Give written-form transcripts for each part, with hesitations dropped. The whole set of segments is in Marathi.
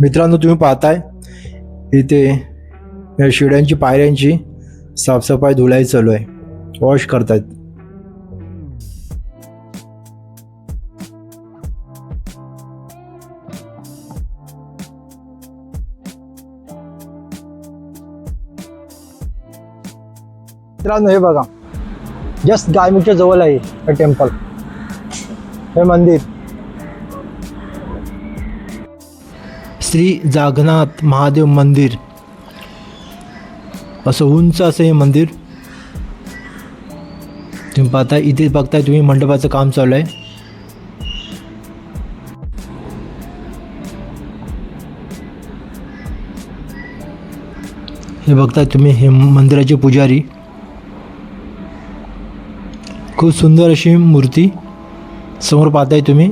मित्रांनो, तुम्ही पाहताय इथे या शिड्यांची पायऱ्यांची साफसफाई धुलाई चालू आहे, वॉश करतायत. मित्रांनो, हे बघा, जस्ट गायमुखच्या जवळ आहे हे टेम्पल, हे मंदिर. श्री जागन्नाथ महादेव मंदिर असं उंच असं हे मंदिर तुम्ही पाहताय. इथे बघताय तुम्ही मंडपाचं काम चालू आहे. हे बघताय तुम्ही हे मंदिराचे पुजारी. खूप सुंदर अशी मूर्ती समोर पाहताय तुम्ही.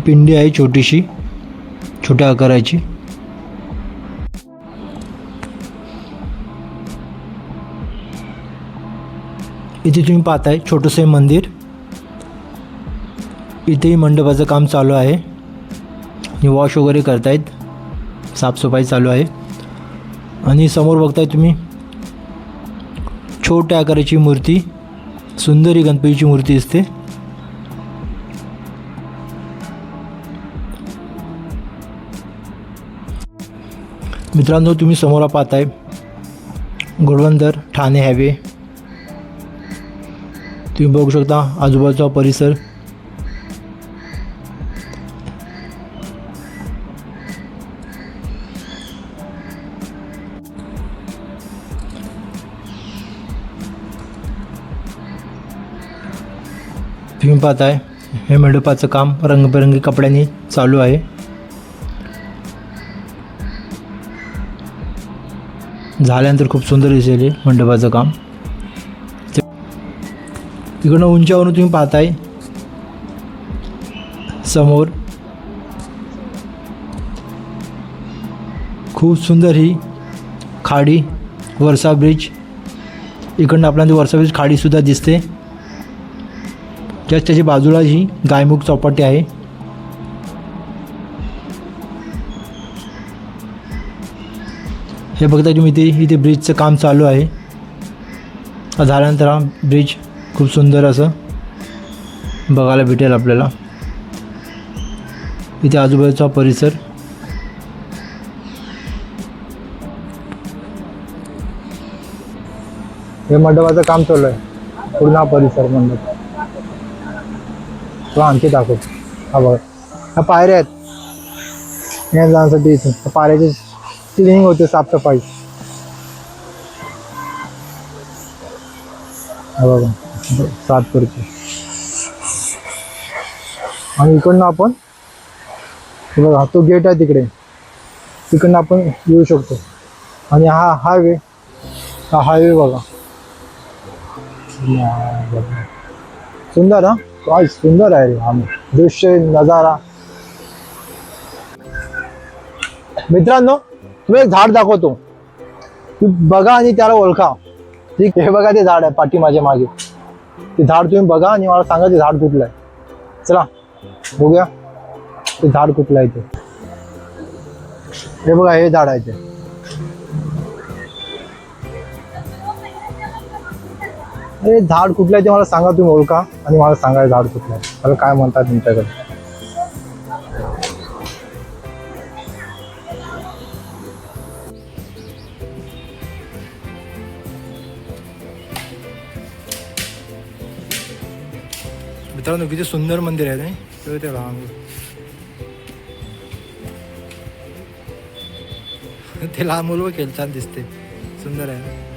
पिंडी आहे छोटीशी, छोट्या आकाराची. इथे तुम्ही पाहताय छोटंसं मंदिर. इथेही मंडपाचं काम चालू आहे. वॉश वगैरे करतायत, साफसफाई चालू आहे. आणि समोर बघताय तुम्ही छोट्या आकाराची मूर्ती, सुंदर ही गणपतीची मूर्ती दिसते. मित्रांनो, तुम्ही समोर पाहताय घोडबंदर ठाणे हायवे. तुम्ही बघू शकता आजूबाजूचा परिसर. तुम्ही पाहताय हे मंडपाचं काम रंगबिरंगी कपड्यांनी चालू आहे. झाल्यानंतर खूप सुंदर दिसेल मंडपाचं काम. तिकडनं उंचावरून तुम्ही पाहताय समोर खूप सुंदर ही खाडी, वर्षा ब्रिज. इकडनं आपल्याला वर्षा ब्रिज खाडीसुद्धा दिसते. जस्ट त्याच्या बाजूला ही गायमुख चौपाटी आहे. हे बघताय तुम्ही इथे ब्रिजचं काम चालू आहे. झाल्यानंतर हा ब्रिज खूप सुंदर असं बघायला भेटेल आपल्याला. इथे आजूबाजूचा परिसर. हे मंडपाचं काम चालू आहे, पूर्ण परिसर मंडप. तो आणखी दाखव. हा बघा, ह्या पायऱ्या आहेत या जाण्यासाठी. इथे पायऱ्याची क्लिनिंग होते, साफसफाई. हा बघा, साफ करतो. आणि इकडनं आपण बघा, तो गेट आहे तिकडे, तिकडनं आपण येऊ शकतो. आणि हा हायवे बघा, सुंदर. हा काय सुंदर आहे रे हा दृश्य, नजारा. मित्रांनो, तुम्ही एक झाड दाखवतो, तुम्ही बघा आणि त्याला ओळखा. ठीक, हे बघा ते झाड आहे पाठी माझ्या मागे. ते झाड तुम्ही बघा आणि मला सांगा ते झाड कुठलं आहे. चला बघूया ते झाड कुठलं आहे. ते हे बघा, हे झाड आहे ते. हे झाड कुठलं आहे ते मला सांगा, तुम्ही ओळखा आणि मला सांगा झाड कुठलं आहे. मला काय म्हणतात तुमच्याकडे. मित्रांनो, किती सुंदर मंदिर आहे नाही ते लहान. ते लहान मुलं खेळताना दिसते, सुंदर आहे.